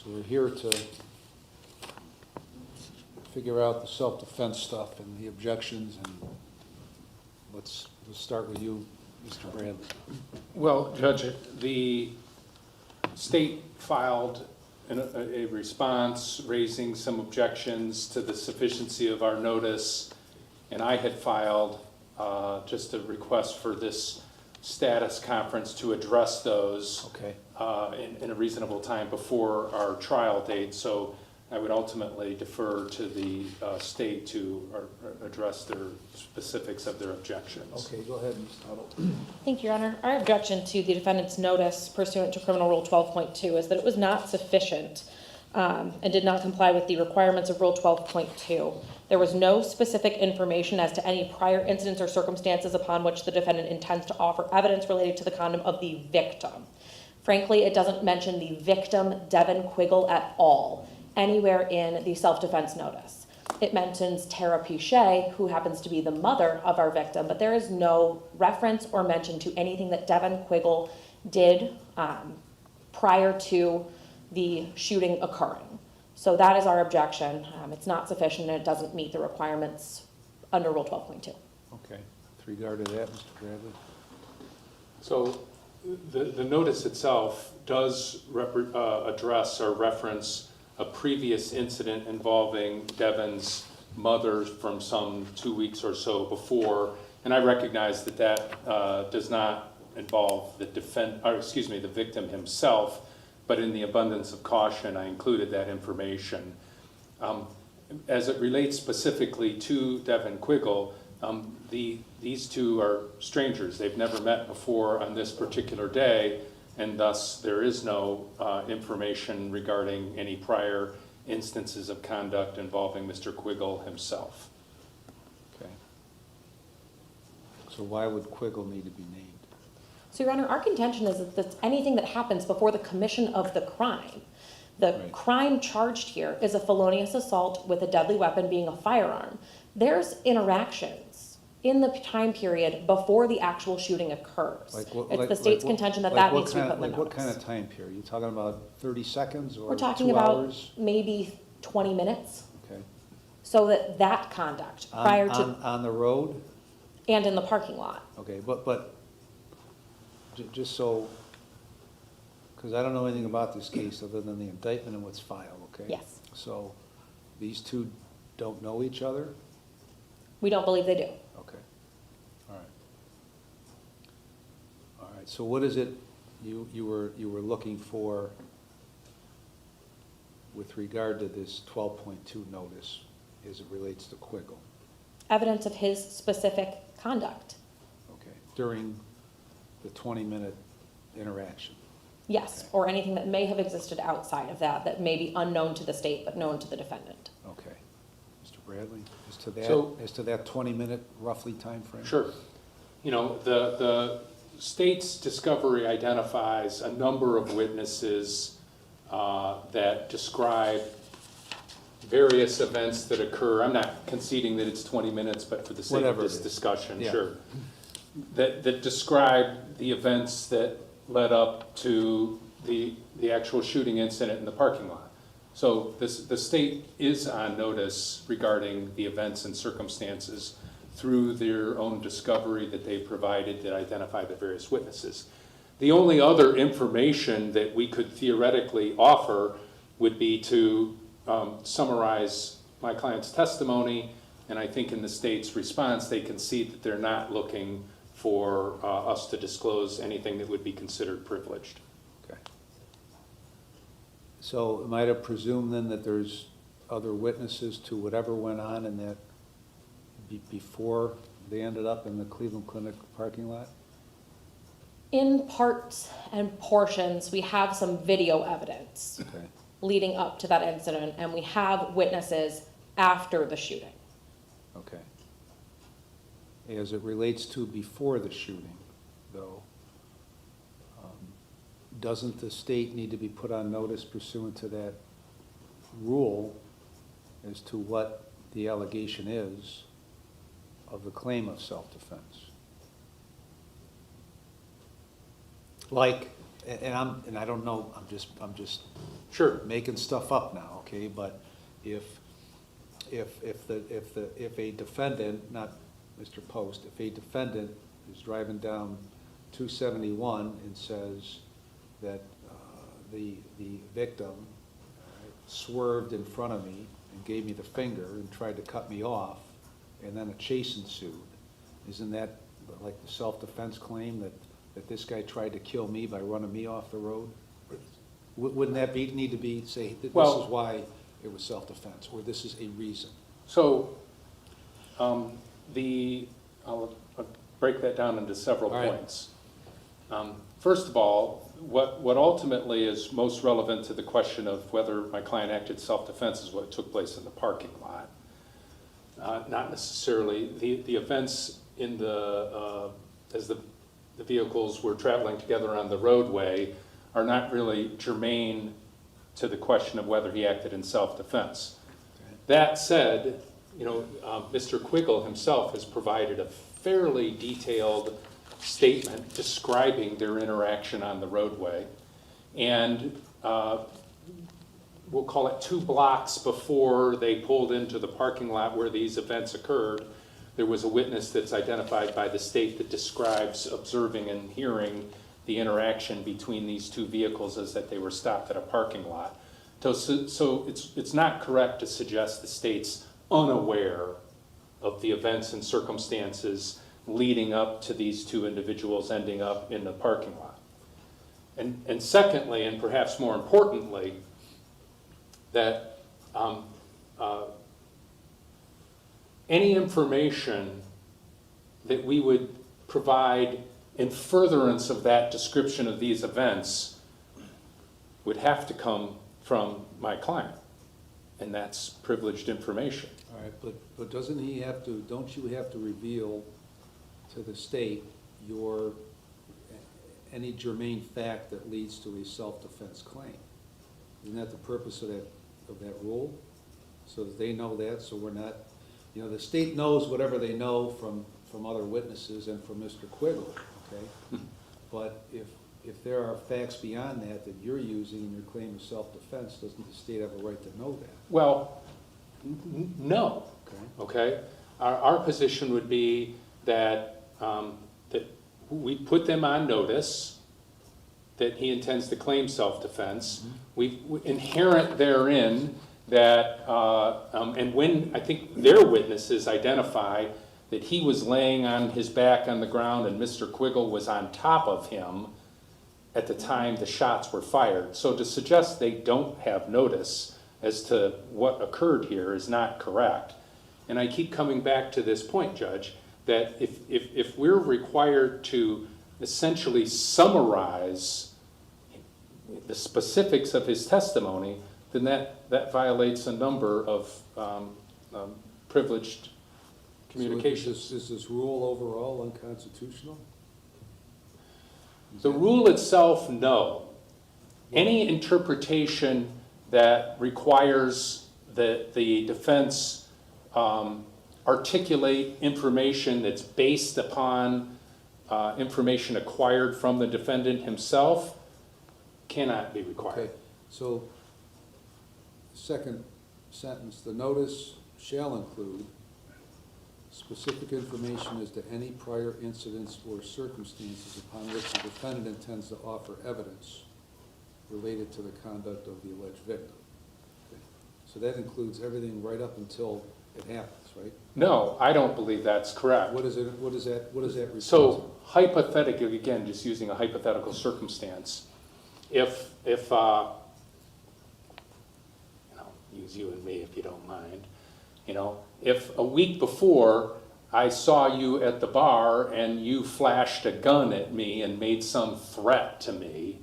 So we're here to figure out the self-defense stuff and the objections, and let's start with you, Mr. Bradley. Well, Judge, the state filed a response raising some objections to the sufficiency of our notice, and I had filed just a request for this status conference to address those in a reasonable time before our trial date. So I would ultimately defer to the state to address their specifics of their objections. Okay, go ahead, Ms. Tuttle. Thank you, Your Honor. Our objection to the defendant's notice pursuant to Criminal Rule 12.2 is that it was not sufficient and did not comply with the requirements of Rule 12.2. There was no specific information as to any prior incidents or circumstances upon which the defendant intends to offer evidence related to the conduct of the victim. Frankly, it doesn't mention the victim, Devin Quiggle, at all, anywhere in the self-defense notice. It mentions Tara Pichet, who happens to be the mother of our victim, but there is no reference or mention to anything that Devin Quiggle did prior to the shooting occurring. So that is our objection. It's not sufficient and it doesn't meet the requirements under Rule 12.2. Okay, with regard to that, Mr. Bradley. So the notice itself does address or reference a previous incident involving Devin's mother from some 2 weeks or so before, and I recognize that that does not involve the victim himself, but in the abundance of caution, I included that information. As it relates specifically to Devin Quiggle, these two are strangers. They've never met before on this particular day, and thus there is no information regarding any prior instances of conduct involving Mr. Quiggle himself. Okay. So why would Quiggle need to be named? So, Your Honor, our contention is that anything that happens before the commission of the crime. The crime charged here is a felonious assault with a deadly weapon being a firearm. There's interactions in the time period before the actual shooting occurs. It's the state's contention that that needs to be put in the notice. What kind of time period? Are you talking about 30 seconds or 2 hours? We're talking about maybe 20 minutes. Okay. So that conduct prior to... On the road? And in the parking lot. Okay, but just so, because I don't know anything about this case other than the indictment and what's filed, okay? Yes. So these two don't know each other? We don't believe they do. Okay, all right. All right, so what is it you were looking for with regard to this 12.2 notice as it relates to Quiggle? Evidence of his specific conduct. Okay, during the 20-minute interaction? Yes, Okay. or anything that may have existed outside of that may be unknown to the state but known to the defendant. Okay. Mr. Bradley, as to that 20-minute roughly time frame? Sure. You know, the state's discovery identifies a number of witnesses that describe various events that occur. I'm not conceding that it's 20 minutes, but for the sake of this discussion, Yeah. sure. That describe the events that led up to the actual shooting incident in the parking lot. So the state is on notice regarding the events and circumstances through their own discovery that they provided that identify the various witnesses. The only other information that we could theoretically offer would be to summarize my client's testimony, and I think in the state's response they concede that they're not looking for us to disclose anything that would be considered privileged. Okay. So am I to presume then that there's other witnesses to whatever went on in that before they ended up in the Cleveland Clinic parking lot? In parts and portions, we have some video evidence leading up to that incident, and we have witnesses after the shooting. Okay. As it relates to before the shooting, though, doesn't the state need to be put on notice pursuant to that rule as to what the allegation is of the claim of self-defense? Like, and I don't know, I'm just Sure. making stuff up now, okay, but if a defendant, not Mr. Post, if a defendant is driving down 271 and says that the victim swerved in front of me and gave me the finger and tried to cut me off, and then a chase ensued, isn't that like the self-defense claim that this guy tried to kill me by running me off the road? Wouldn't that need to be, say, that this is why it was self-defense, or this is a reason? So, I'll break that down into several All right. points. First of all, what ultimately is most relevant to the question of whether my client acted self-defense is what took place in the parking lot. Not necessarily the events in as the vehicles were traveling together on the roadway are not really germane to the question of whether he acted in self-defense. Okay. That said, Mr. Quiggle himself has provided a fairly detailed statement describing their interaction on the roadway. And we'll call it 2 blocks before they pulled into the parking lot where these events occurred, there was a witness that's identified by the state that describes observing and hearing the interaction between these 2 vehicles as that they were stopped at a parking lot. So it's not correct to suggest the state's unaware of the events and circumstances leading up to these 2 individuals ending up in the parking lot. And secondly, and perhaps more importantly, that any information that we would provide in furtherance of that description of these events would have to come from my client, and that's privileged information. All right, but don't you have to reveal to the state any germane fact that leads to a self-defense claim? Isn't that the purpose of that rule? So that they know that, so we're not, the state knows whatever they know from other witnesses and from Mr. Quiggle, okay? But if there are facts beyond that you're using in your claim of self-defense, doesn't the state have a right to know that? Well, no. Okay. Our position would be that that we put them on notice that he intends to claim self-defense. Mm-hmm. We inherent therein that, and when I think their witnesses identify that he was laying on his back on the ground and Mr. Quiggle was on top of him at the time the shots were fired. So to suggest they don't have notice as to what occurred here is not correct. And I keep coming back to this point, Judge, that if we're required to essentially summarize the specifics of his testimony, then that violates a number of privileged communications. So is this rule overall unconstitutional? The rule itself, no. Any interpretation that requires that the defense articulate information that's based upon information acquired from the defendant himself cannot be required. Okay, so second sentence, the notice shall include specific information as to any prior incidents or circumstances upon which the defendant intends to offer evidence related to the conduct of the alleged victim. Okay. So that includes everything right up until it happens, right? No, I don't believe that's correct. What does that refer to? So hypothetically, again, just using a hypothetical circumstance, if use you and me if you don't mind, if a week before I saw you at the bar and you flashed a gun at me and made some threat to me,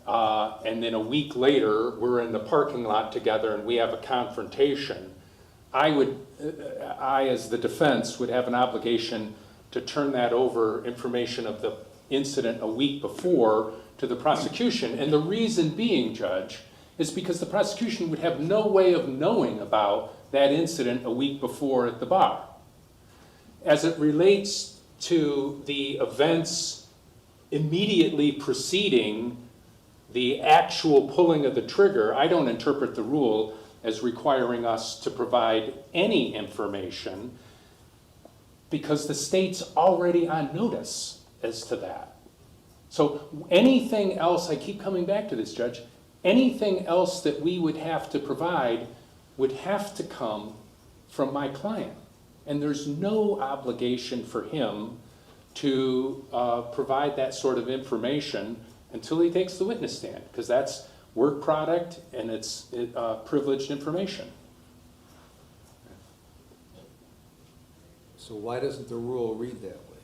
and then a week later we're in the parking lot together and we have a confrontation, I as the defense would have an obligation to turn that over, information of the incident a week before, to the prosecution. And the reason being, Judge, is because the prosecution would have no way of knowing about that incident a week before at the bar. As it relates to the events immediately preceding the actual pulling of the trigger, I don't interpret the rule as requiring us to provide any information because the state's already on notice as to that. So anything else, I keep coming back to this, Judge, anything else that we would have to provide would have to come from my client. And there's no obligation for him to provide that sort of information until he takes the witness stand, because that's work product and it's privileged information. So why doesn't the rule read that way?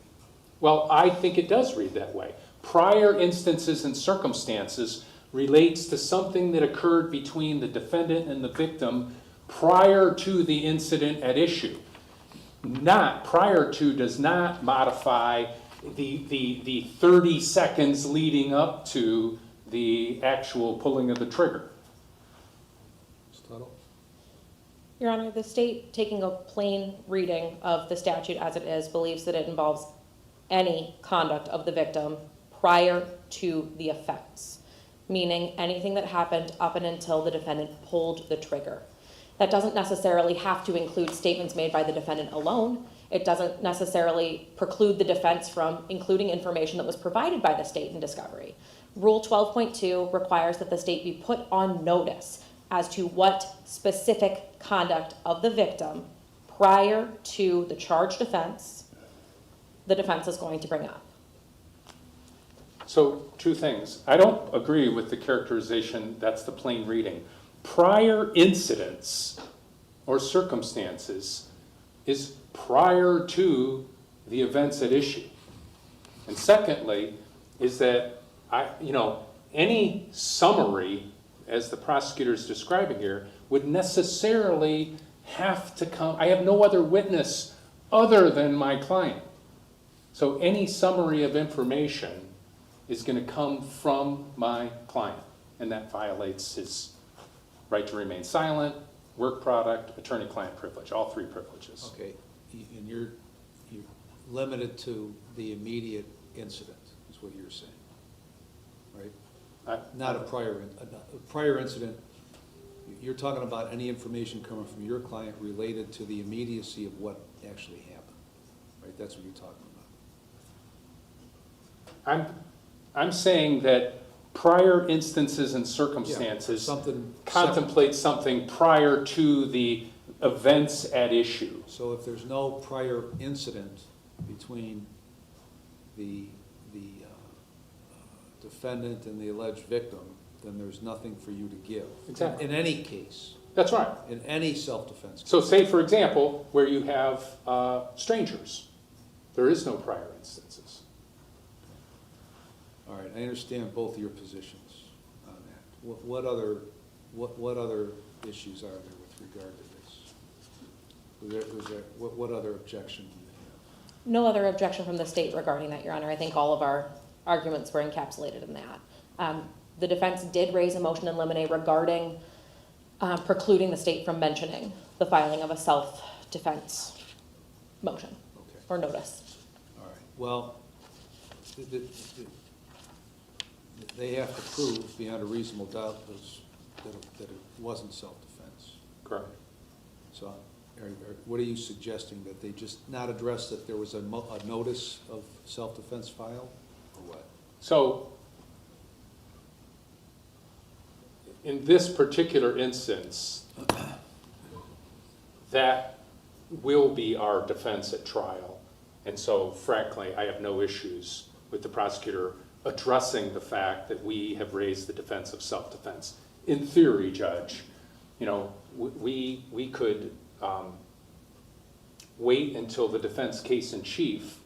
Well, I think it does read that way. Prior instances and circumstances relates to something that occurred between the defendant and the victim prior to the incident at issue. Not, prior to does not modify the 30 seconds leading up to the actual pulling of the trigger. Ms. Tuttle? Your Honor, the state, taking a plain reading of the statute as it is, believes that it involves any conduct of the victim prior to the offense, meaning anything that happened up and until the defendant pulled the trigger. That doesn't necessarily have to include statements made by the defendant alone. It doesn't necessarily preclude the defense from including information that was provided by the state in discovery. Rule 12.2 requires that the state be put on notice as to what specific conduct of the victim prior to the charged offense the defense is going to bring up. So, two things. I don't agree with the characterization, that's the plain reading. Prior incidents or circumstances is prior to the events at issue. And secondly, is that any summary, as the prosecutor is describing here, would necessarily have to come. I have no other witness other than my client. So any summary of information is going to come from my client, and that violates his right to remain silent, work product, attorney-client privilege, all three privileges. Okay, and you're limited to the immediate incident, is what you're saying, right? Not a prior incident. You're talking about any information coming from your client related to the immediacy of what actually happened, right? That's what you're talking about. I'm saying that prior instances and circumstances contemplate something prior to the events at issue. So if there's no prior incident between the defendant and the alleged victim, then there's nothing for you to give. Exactly. In any case. That's right. In any self-defense case. So say, for example, where you have strangers, there is no prior instances. All right, I understand both of your positions on that. What other issues are there with regard to this? What other objection do you have? No other objection from the state regarding that, Your Honor. I think all of our arguments were encapsulated in that. The defense did raise a motion in limine regarding precluding the state from mentioning the filing of a self-defense motion or notice. All right, well, they have to prove beyond a reasonable doubt that it wasn't self-defense. Correct. So what are you suggesting, that they just not address that there was a notice of self-defense filed, or what? So in this particular instance, that will be our defense at trial. And so frankly, I have no issues with the prosecutor addressing the fact that we have raised the defense of self-defense. In theory, Judge, we could wait until the defense case in chief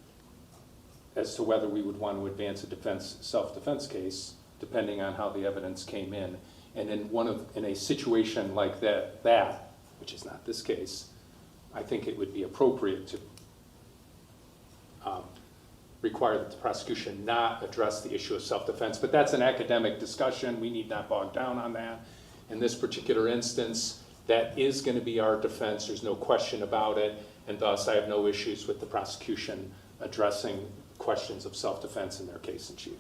as to whether we would want to advance a self-defense case, depending on how the evidence came in. And in a situation like that, which is not this case, I think it would be appropriate to require that the prosecution not address the issue of self-defense. But that's an academic discussion. We need not bog down on that. In this particular instance, that is going to be our defense. There's no question about it. And thus, I have no issues with the prosecution addressing questions of self-defense in their case in chief.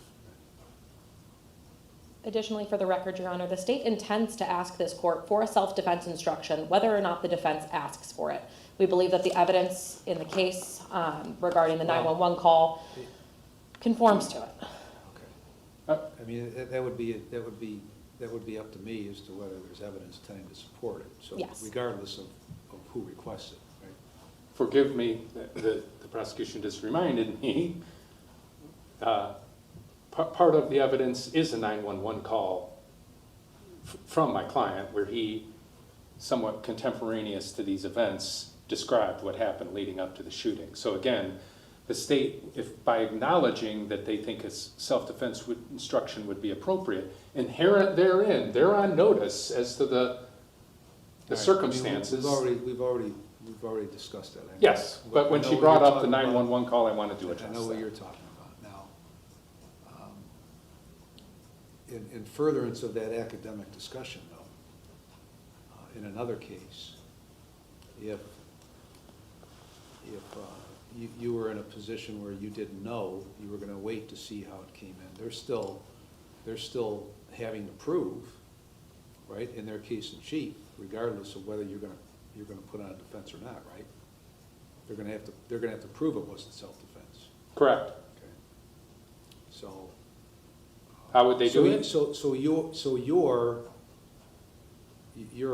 Additionally, for the record, Your Honor, the state intends to ask this court for a self-defense instruction, whether or not the defense asks for it. We believe that the evidence in the case regarding the 911 call conforms to it. Okay. I mean, that would be up to me as to whether there's evidence tending to support it. So Yes. regardless of who requests it, right? Forgive me, the prosecution just reminded me, part of the evidence is a 911 call from my client where he, somewhat contemporaneous to these events, described what happened leading up to the shooting. So again, the state, if by acknowledging that they think a self-defense instruction would be appropriate, inherent therein, they're on notice as to the circumstances. I mean, we've already discussed that. Yes, but when she brought up the 911 call, I wanted to address that. I know what you're talking about now. In furtherance of that academic discussion, though, in another case, if you were in a position where you didn't know, you were going to wait to see how it came in. They're still having to prove, right, in their case in chief, regardless of whether you're going to put on a defense or not, right? They're going to have to prove it wasn't self-defense. Correct. Okay. So. How would they do it? So your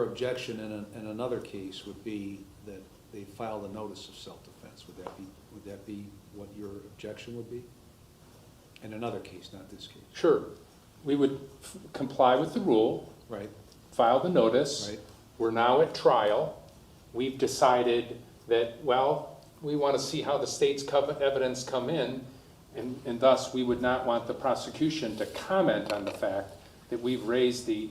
objection in another case would be that they filed a notice of self-defense. Would that be what your objection would be? In another case, not this case. Sure. We would comply with the rule. Right. File the notice. Right. We're now at trial. We've decided that, well, we want to see how the state's evidence come in, and thus we would not want the prosecution to comment on the fact that we've raised the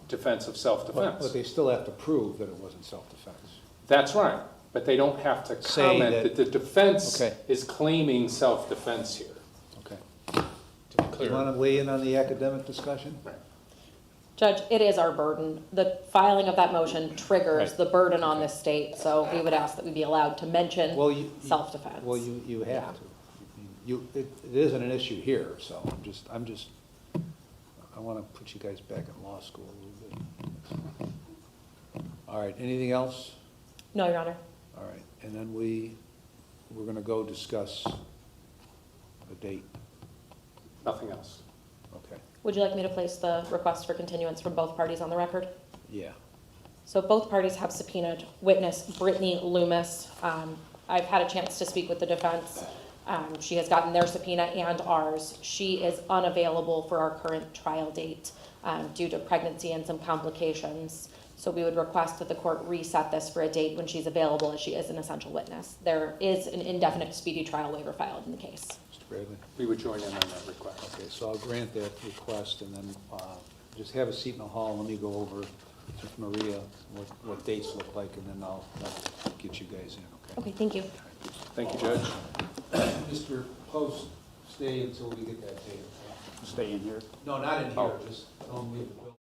defense of self-defense. But they still have to prove that it wasn't self-defense. That's right, but they don't have to Say comment that- that the defense Okay. is claiming self-defense here. Okay. To be clear. You want to weigh in on the academic discussion? Right. Judge, it is our burden. The filing of that motion triggers Right. the burden on the state, so we would ask that we be allowed to mention Well, self-defense. Well, you have Yeah. to. It isn't an issue here, so I want to put you guys back in law school a little bit. All right, anything else? No, Your Honor. All right, and then we're going to go discuss a date. Nothing else. Okay, Would you like me to place the request for continuance from both parties on the record? yeah. So both parties have subpoenaed witness Brittany Loomis. I've had a chance to speak with the defense. She has gotten their subpoena and ours. She is unavailable for our current trial date due to pregnancy and some complications. So we would request that the court reset this for a date when she's available, as she is an essential witness. There is an indefinite speedy trial waiver filed in the case. Mr. Bradley? We would join in on that request. Okay, so I'll grant that request, and then just have a seat in the hall, and let me go over with Maria what dates look like, and then I'll get you guys in, okay? Okay, thank you. Thank you, Judge. Mr. Post, stay until we get that date. Stay in here. No, not in here, just don't leave the building.